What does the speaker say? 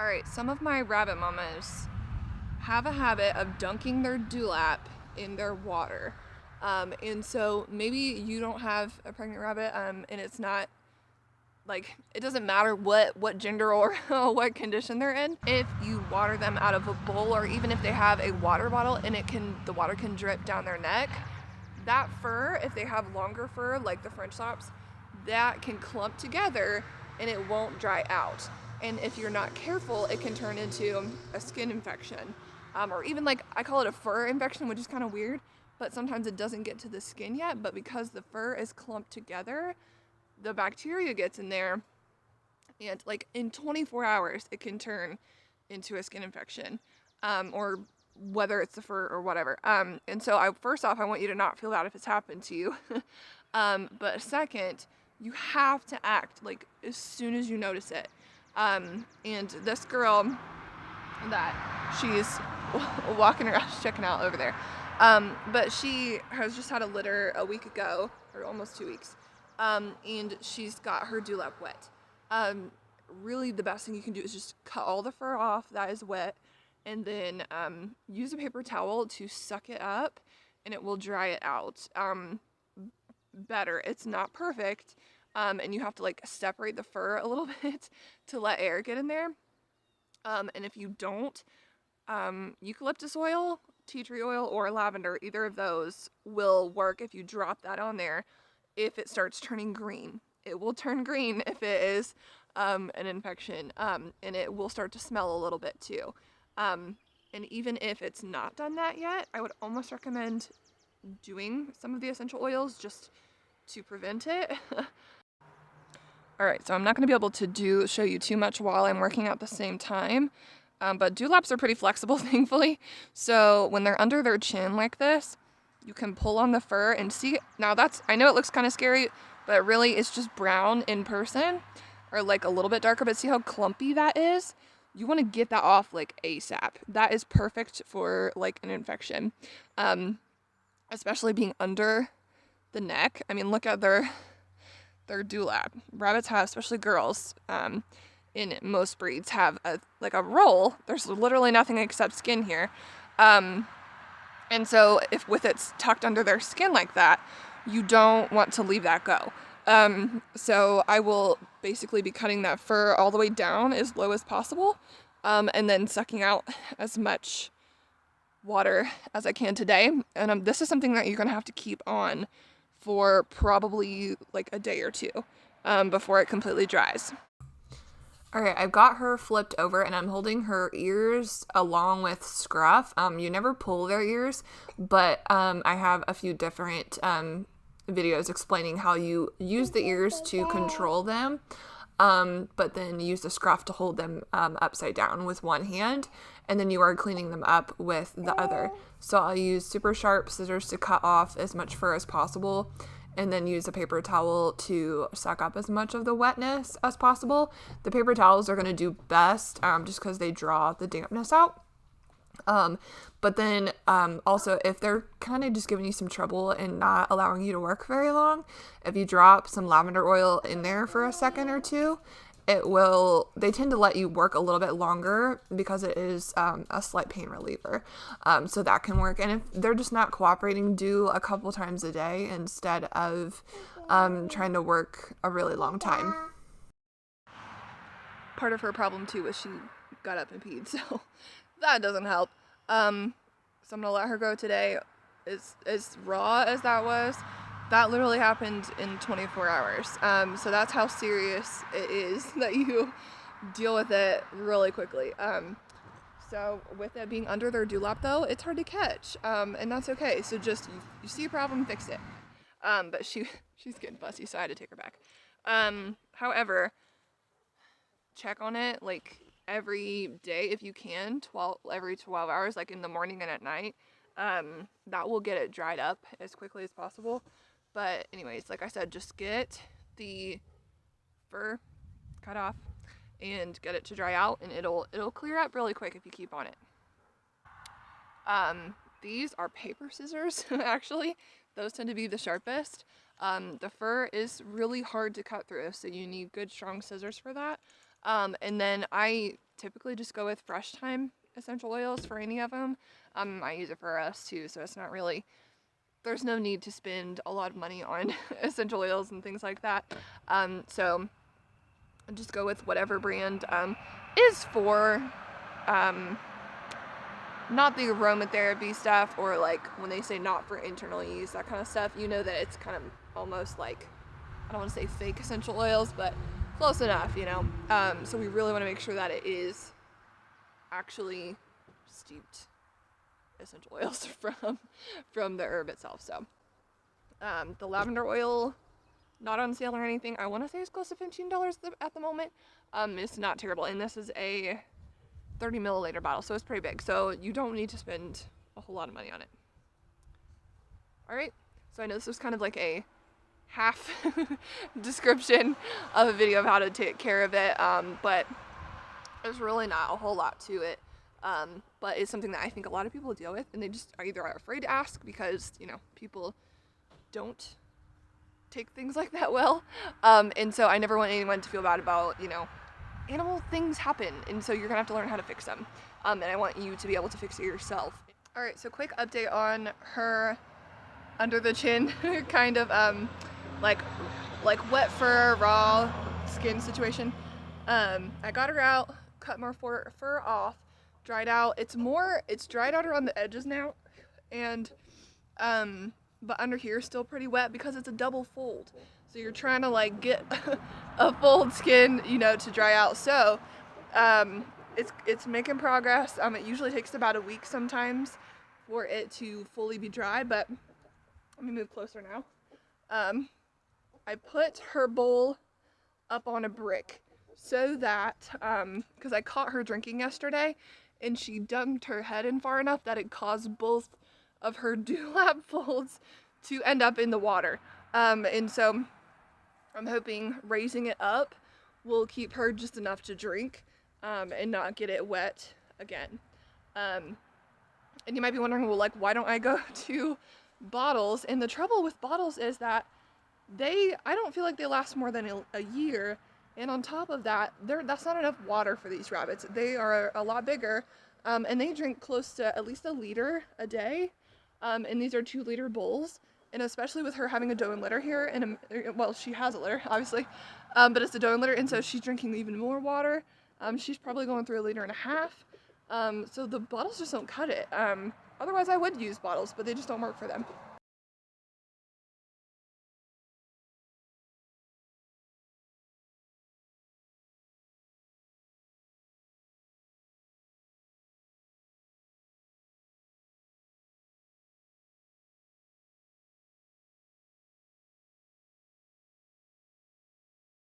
Alright, some of my rabbit mamas have a habit of dunking their dewlap in their water. And so maybe you don't have a pregnant rabbit, and it's not like, it doesn't matter what gender or what condition they're in. If you water them out of a bowl, or even if they have a water bottle and the water can drip down their neck, that fur, if they have longer fur like the French Laps, that can clump together and it won't dry out. And if you're not careful, it can turn into a skin infection, or even, like, I call it a fur infection, which is kind of weird, but sometimes it doesn't get to the skin yet, but because the fur is clumped together, the bacteria gets in there, and like in 24 hours it can turn into a skin infection, or whether it's the fur or whatever. And so first off, I want you to not feel bad if it's happened to you. But second, you have to act like as soon as you notice it. And this girl that she's walking around, checking out over there. But she has just had a litter a week ago, or almost 2 weeks. And she's got her dewlap wet. Really the best thing you can do is just cut all the fur off that is wet, and then use a paper towel to suck it up, and it will dry it out better. It's not perfect, and you have to like separate the fur a little bit to let air get in there. And if you don't, eucalyptus oil, tea tree oil, or lavender, either of those will work if you drop that on there. If it starts turning green, it will turn green if it is an infection, and it will start to smell a little bit too. And even if it's not done that yet, I would almost recommend doing some of the essential oils just to prevent it. Alright, so I'm not going to be able to show you too much while I'm working at the same time, but dewlaps are pretty flexible, thankfully. So when they're under their chin like this, you can pull on the fur and see. Now I know it looks kind of scary, but really it's just brown in person, or like a little bit darker, but see how clumpy that is? You want to get that off like ASAP. That is perfect for like an infection, especially being under the neck. I mean, look at their dewlap. Rabbits have, especially girls, in most breeds, have a roll. There's literally nothing except skin here. And so if it's tucked under their skin like that, you don't want to leave that go. So I will basically be cutting that fur all the way down as low as possible, and then sucking out as much water as I can today. And this is something that you're going to have to keep on for probably like a day or two, before it completely dries. Alright, I've got her flipped over and I'm holding her ears along with Scruff. You never pull their ears, but I have a few different videos explaining how you use the ears to control them, but then use the Scruff to hold them upside down with one hand, and then you are cleaning them up with the other. So I'll use super sharp scissors to cut off as much fur as possible, and then use a paper towel to suck up as much of the wetness as possible. The paper towels are going to do best, just because they draw the dampness out. But then also, if they're kind of just giving you some trouble and not allowing you to work very long, if you drop some lavender oil in there for a second or two, they tend to let you work a little bit longer because it is a slight pain reliever. So that can work. And if they're just not cooperating, do a couple times a day instead of trying to work a really long time. Part of her problem too was she got up and peed, so that doesn't help. So I'm gonna let her go today. As raw as that was, that literally happened in 24 hours. So that's how serious it is that you deal with it really quickly. So with it being under their dewlap though, it's hard to catch, and that's okay. So just, you see a problem, fix it. But she's getting fussy, so I had to take her back. However, check on it like every day if you can, every 12 hours, like in the morning and at night. That will get it dried up as quickly as possible. But anyways, like I said, just get the fur cut off and get it to dry out, and it'll clear up really quick if you keep on it. These are paper scissors, actually. Those tend to be the sharpest. The fur is really hard to cut through, so you need good strong scissors for that. And then I typically just go with fresh thyme essential oils for any of them. I use it for us too, so it's not really, there's no need to spend a lot of money on essential oils and things like that. So I just go with whatever brand is for not the aromatherapy stuff, or like when they say not for internal use, that kind of stuff. You know that it's kind of almost like, I don't want to say fake essential oils, but close enough, you know. So we really want to make sure that it is actually steeped essential oils from the herb itself. So the lavender oil, not on sale or anything. I want to say it's close to $15 at the moment. It's not terrible, and this is a 30 milliliter bottle, so it's pretty big. So you don't need to spend a whole lot of money on it. All right. So I know this was kind of like a half description of a video of how to take care of it, but there's really not a whole lot to it. But it's something that I think a lot of people deal with, and they just are either afraid to ask because, you know, people don't take things like that well. And so I never want anyone to feel bad about, you know, animal things happen, and so you're gonna have to learn how to fix them. And I want you to be able to fix it yourself. All right, so quick update on her under the chin kind of like wet fur, raw skin situation. I got her out, cut more fur off, dried out. It's dried out around the edges now, and but under here is still pretty wet because it's a double fold. So you're trying to like get a fold skin, you know, to dry out. So it's making progress. It usually takes about a week sometimes for it to fully be dry, but let me move closer now. I put her bowl up on a brick so that, because I caught her drinking yesterday, and she dumped her head in far enough that it caused both of her dewlap folds to end up in the water. And so I'm hoping raising it up will keep her just enough to drink, and not get it wet again. And you might be wondering, well, like, why don't I go to bottles? And the trouble with bottles is that I don't feel like they last more than a year. And on top of that, that's not enough water for these rabbits. They are a lot bigger, and they drink close to at least a liter a day. And these are 2-liter bowls. And especially with her having a doe and litter here, and well, she has a litter, obviously, but it's a doe and litter, and so she's drinking even more water. She's probably going through a liter and a half. So the bottles just don't cut it. Otherwise, I would use bottles, but they just don't work for them.